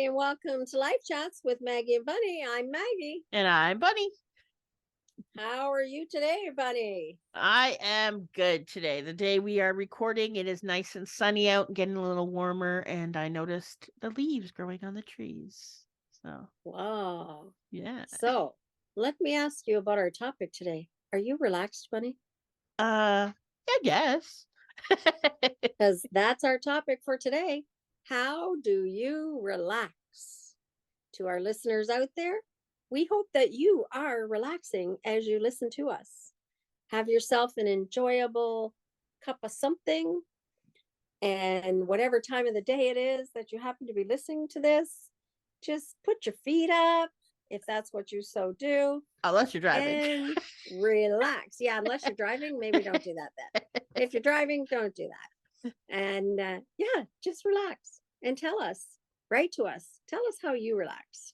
everybody, and welcome to Life Chats with Maggie and Bunny. I'm Maggie. And I'm Bunny. How are you today, Bunny? I am good today. The day we are recording, it is nice and sunny out, getting a little warmer, and I noticed the leaves growing on the trees. So, wow. Yeah. So, let me ask you about our topic today. Are you relaxed, Bunny? I guess. Because that's our topic for today. How do you relax? To our listeners out there, we hope that you are relaxing as you listen to us. Have yourself an enjoyable cup of something, and whatever time of the day it is that you happen to be listening to this, just put your feet up if that's what you so do. Unless you're driving. And relax. Yeah, unless you're driving, maybe don't do that then. If you're driving, don't do that. And yeah, just relax and tell us, write to us, tell us how you relax.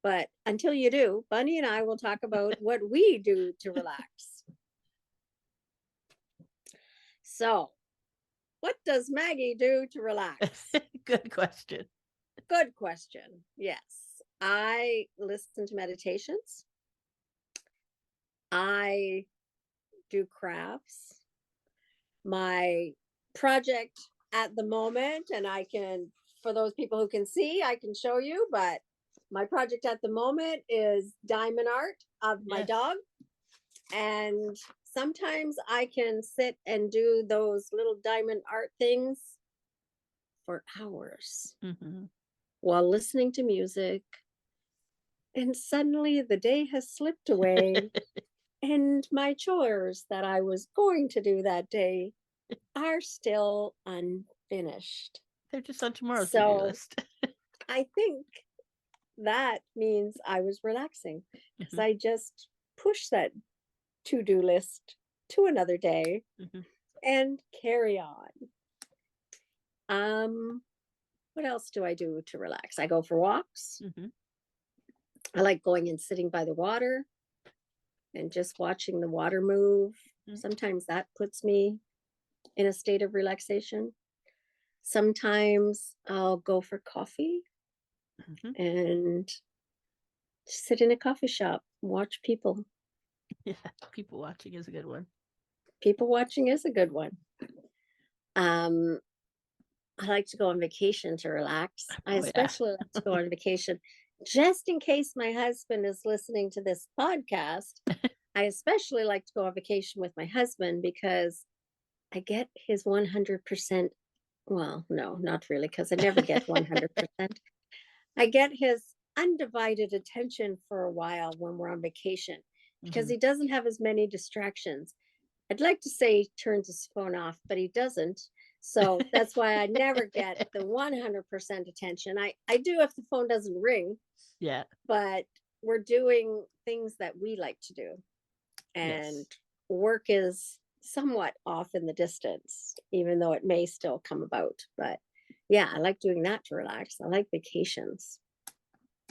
But until you do, Bunny and I will talk about what we do to relax. So, what does Maggie do to relax? Good question. Good question. Yes. I listen to meditations. I do crafts. My project at the moment, and I can, for those people who can see, I can show you, but my project at the moment is diamond art of my dog. And sometimes I can sit and do those little diamond art things for hours while listening to music. And suddenly the day has slipped away and my chores that I was going to do that day are still unfinished. They're just on tomorrow's to-do list. I think that means I was relaxing because I just pushed that to-do list to another day and carry on. What else do I do to relax? I go for walks. I like going and sitting by the water and just watching the water move. Sometimes that puts me in a state of relaxation. Sometimes I'll go for coffee and sit in a coffee shop, watch people. Yeah, people watching is a good one. People watching is a good one. I like to go on vacation to relax. I especially like to go on vacation just in case my husband is listening to this podcast. I especially like to go on vacation with my husband because I get his 100%. Well, no, not really, because I never get 100%. I get his undivided attention for a while when we're on vacation because he doesn't have as many distractions. I'd like to say he turns his phone off, but he doesn't. So that's why I never get the 100% attention. I do if the phone doesn't ring. Yeah. But we're doing things that we like to do. And work is somewhat off in the distance, even though it may still come about. But yeah, I like doing that to relax. I like vacations.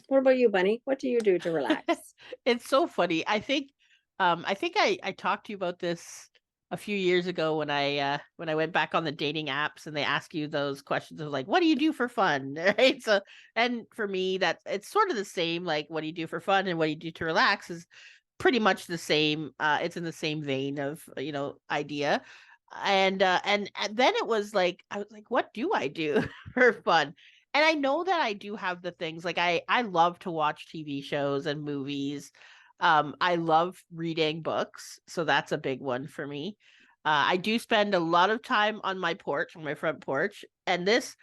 What about you, Bunny? What do you do to relax? It's so funny. I think I talked to you about this a few years ago when I went back on the dating apps and they ask you those questions of like, what do you do for fun? Right. So, and for me, it's sort of the same, like, what do you do for fun and what do you do to relax is pretty much the same. It's in the same vein of, idea. And then it was like, I was like, what do I do for fun? And I know that I do have the things like I love to watch TV shows and movies. I love reading books, so that's a big one for me. I do spend a lot of time on my porch, on my front porch, and this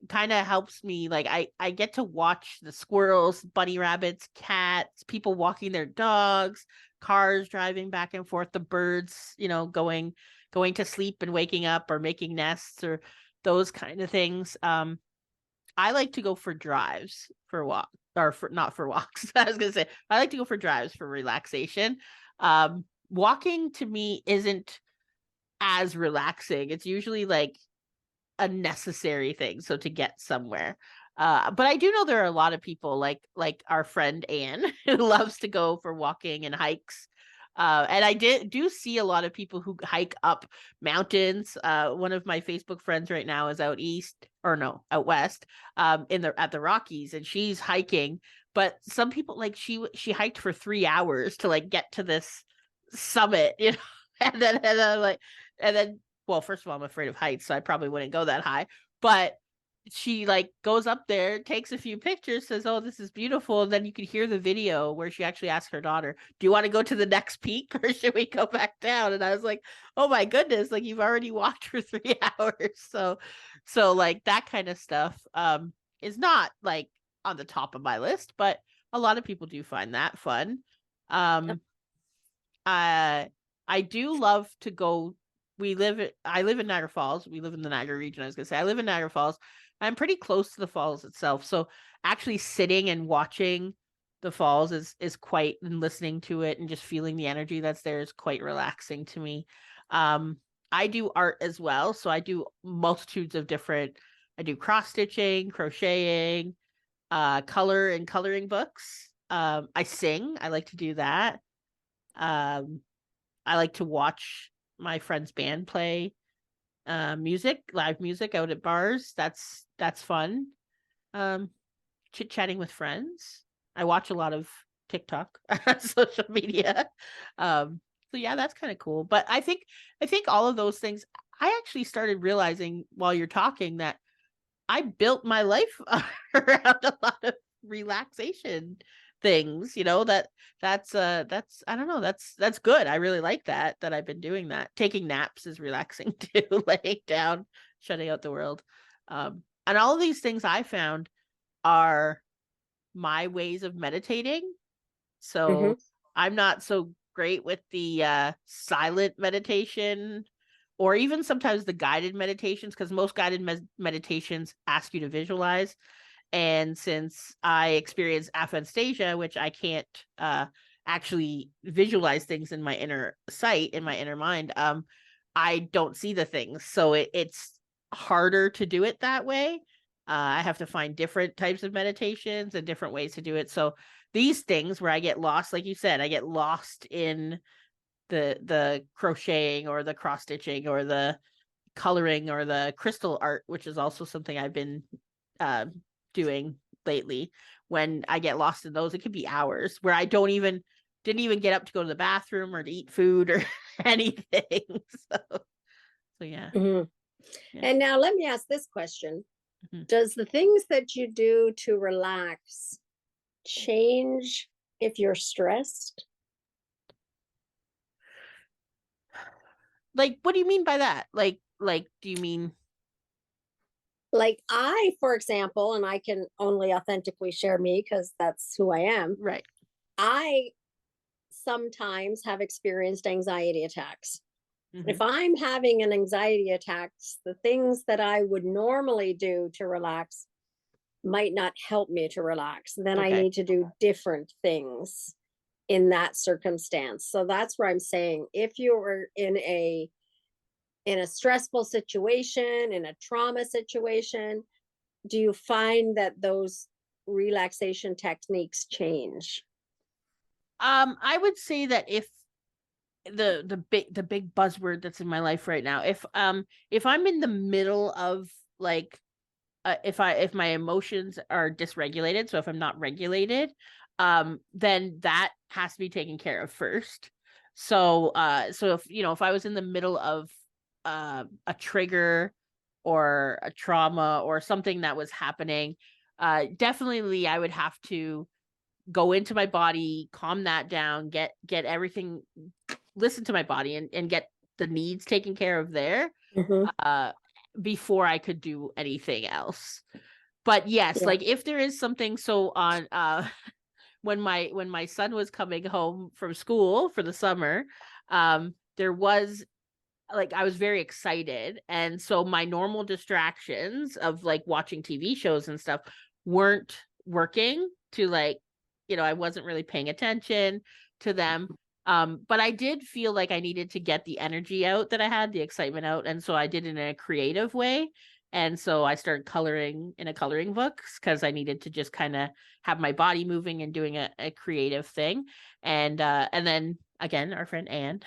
kind of helps me. Like I get to watch the squirrels, bunny rabbits, cats, people walking their dogs, cars driving back and forth, the birds, going to sleep and waking up or making nests or those kind of things. I like to go for drives for walk or for not for walks. I was gonna say I like to go for drives for relaxation. Walking to me isn't as relaxing. It's usually like a necessary thing, so to get somewhere. But I do know there are a lot of people like our friend Anne who loves to go for walking and hikes. And I do see a lot of people who hike up mountains. One of my Facebook friends right now is out east, or no, out west, at the Rockies, and she's hiking. But some people, like, she hiked for 3 hours to like get to this summit, you know, and then like, and then, well, first of all, I'm afraid of heights, so I probably wouldn't go that high. But she like goes up there, takes a few pictures, says, "Oh, this is beautiful." And then you can hear the video where she actually asks her daughter, "Do you want to go to the next peak or should we go back down?" And I was like, "Oh my goodness, like you've already walked for 3 hours." So like that kind of stuff is not like on the top of my list, but a lot of people do find that fun. Um I do love to go. I live in Niagara Falls. We live in the Niagara region. I was gonna say I live in Niagara Falls. I'm pretty close to the falls itself. So actually sitting and watching the falls is quite, and listening to it and just feeling the energy that's there is quite relaxing to me. I do art as well. So I do multitudes of different, I do cross stitching, crocheting, coloring books. I sing. I like to do that. Um, I like to watch my friend's band play live music out at bars. That's fun. Um, chit-chatting with friends. I watch a lot of TikTok, social media. So yeah, that's kind of cool. But I think all of those things, I actually started realizing while you're talking that I built my life around a lot of relaxation things, you know, that's I don't know, that's good. I really like that I've been doing that. Taking naps is relaxing too, laying down, shutting out the world. And all of these things I found are my ways of meditating. Mm-hmm. So I'm not so great with the silent meditation, or even sometimes the guided meditations, because most guided meditations ask you to visualize. And since I experience aphasia, which I can't actually visualize things in my inner sight, in my inner mind, I don't see the things. So it's harder to do it that way. I have to find different types of meditations and different ways to do it. So these things where I get lost, like you said, I get lost in the crocheting or the cross stitching or the coloring or the crystal art, which is also something I've been uh, doing lately. When I get lost in those, it could be hours where I didn't even get up to go to the bathroom or to eat food or anything. So yeah. Mm-hmm. Yeah. And now let me ask this question. Mhm. Does the things that you do to relax change if you're stressed? Like, what do you mean by that? Like, do you mean Like I, for example, and I can only authentically share me because that's who I am. right? I sometimes have experienced anxiety attacks. Mm-hmm. If I'm having an anxiety attack, the things that I would normally do to relax might not help me to relax. Then I Okay. need to do different things in that circumstance. So that's where I'm saying if you're in a stressful situation, in a trauma situation, do you find that those relaxation techniques change? I would say that if the big buzzword that's in my life right now, if I'm in the middle of like if my emotions are dysregulated, so if I'm not regulated, then that has to be taken care of first. So if you know, if I was in the middle of a trigger or a trauma or something that was happening, definitely I would have to go into my body, calm that down, get everything, listen to my body, and get the needs taken care of there, Mm-hmm. uh before I could do anything else. But yes, Yeah. like if there is something, so on when my son was coming home from school for the summer, there was, like, I was very excited, and so my normal distractions of like watching TV shows and stuff weren't working to, like, you know, I wasn't really paying attention to them. But I did feel like I needed to get the energy out that I had, the excitement out, and so I did it in a creative way. And so I started coloring in a coloring book because I needed to just kind of have my body moving and doing a creative thing. And then again, our friend Anne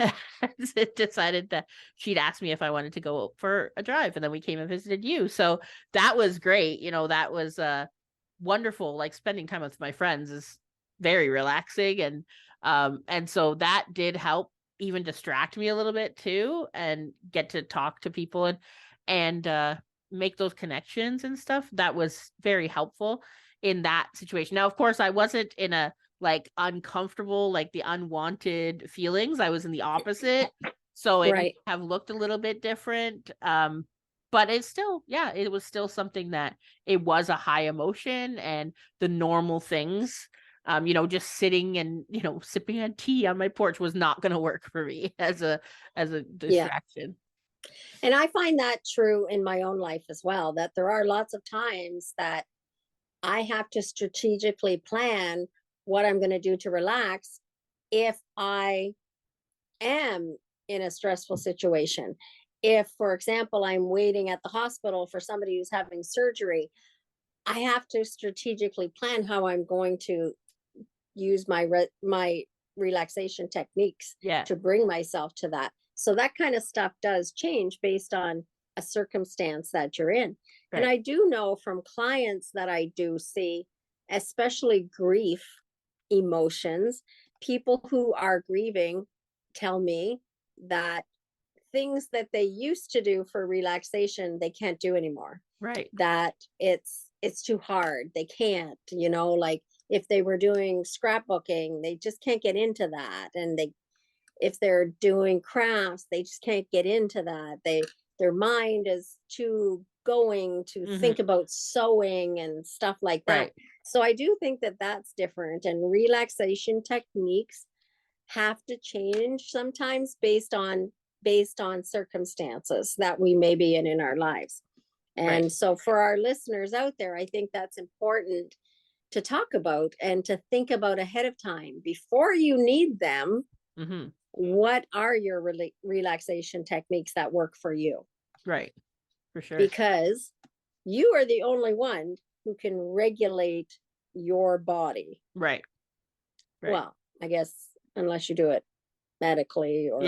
decided that she'd asked me if I wanted to go for a drive, and then we came and visited you. So that was great. That was wonderful. Like spending time with my friends is very relaxing, and so that did help even distract me a little bit too, and get to talk to people and make those connections and stuff. That was very helpful in that situation. Now, of course, I wasn't in a like uncomfortable, like the unwanted feelings. I was in the opposite. So it may have looked a little bit different. But it's still, yeah, it was still something that it was a high emotion, and the normal things, just sitting and, sipping on tea on my porch was not going to work for me as a distraction. And I find that true in my own life as well, that there are lots of times that I have to strategically plan what I'm going to do to relax if I am in a stressful situation. If, for example, I'm waiting at the hospital for somebody who's having surgery, I have to strategically plan how I'm going to use my relaxation techniques to bring myself to that. So that kind of stuff does change based on a circumstance that you're in. Right. And I do know from clients that I do see, especially grief emotions, people who are grieving tell me that things that they used to do for relaxation, they can't do anymore. Right. That it's too hard. They can't, like if they were doing scrapbooking, they just can't get into that. And if they're doing crafts, they just can't get into that. Their mind is too going to think about sewing and stuff like that. Right. So I do think that that's different, and relaxation techniques have to change sometimes based on circumstances that we may be in our lives. And so for our listeners out there, I think that's important to talk about and to think about ahead of time before you need them. What are your relaxation techniques that work for you? Right. For sure. Because you are the only one who can regulate your body. Right. Well, I guess unless you do it medically or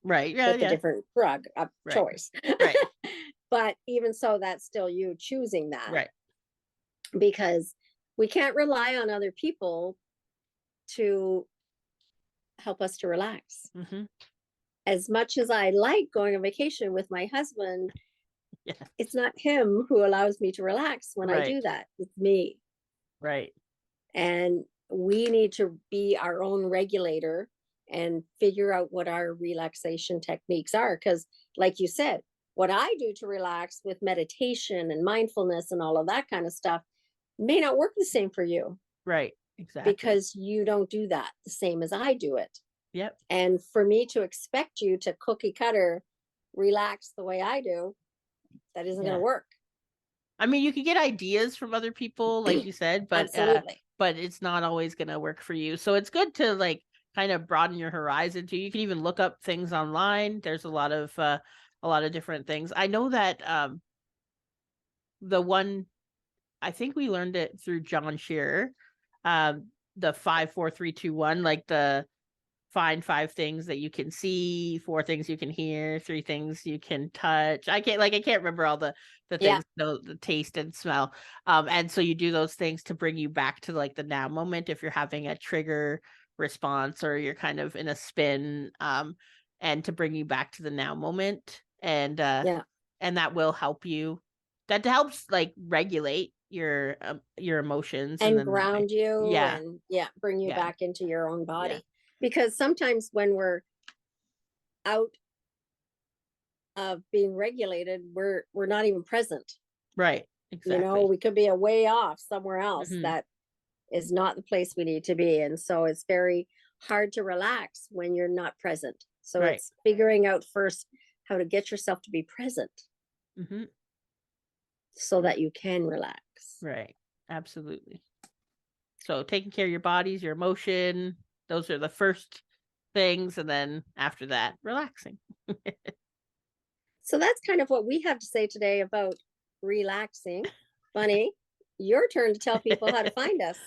right. with a different drug of choice. Right. But even so, that's still you choosing that. Right. Because we can't rely on other people to help us to relax. As much as I like going on vacation with my husband, it's not him who allows me to relax when I do that. It's me. Right. And we need to be our own regulator and figure out what our relaxation techniques are. Because like you said, what I do to relax with meditation and mindfulness and all of that kind of stuff may not work the same for you. Right. Exactly. Because you don't do that the same as I do it. Yep. And for me to expect you to cookie cutter relax the way I do, that isn't going to work. I mean, you can get ideas from other people, like you said, but but it's not always going to work for you. So it's good to like kind of broaden your horizon too. You can even look up things online. There's a lot of different things. I know that the one, I think we learned it through John Shearer, the 5, 4, 3, 2, 1, like the find 5 things that you can see, 4 things you can hear, 3 things you can touch. I can't remember all the things, the taste and smell. And so you do those things to bring you back to like the now moment if you're having a trigger response or you're kind of in a spin, and to bring you back to the now moment. And that will help you. That helps like regulate your emotions and ground you and bring you back into your own body. Because sometimes when we're out of being regulated, we're not even present. Right. Exactly. We could be a way off somewhere else that is not the place we need to be. And so it's very hard to relax when you're not present. So it's figuring out first how to get yourself to be present so that you can relax. Right. Absolutely. So taking care of your bodies, your emotion, those are the first things. And then after that, relaxing. So that's kind of what we have to say today about relaxing. Bunny, your turn to tell people how to find us.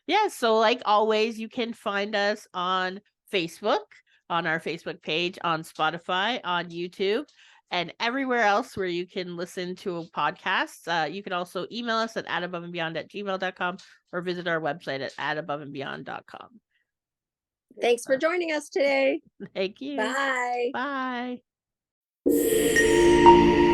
Yeah. So like always, you can find us on Facebook. on our Facebook page, on Spotify, on YouTube, and everywhere else where you can listen to podcasts. You can also email us at adaboveandbeyond@gmail.com or visit our website at adaboveandbeyond.com. Thanks for joining us today. Thank you. Bye. Bye.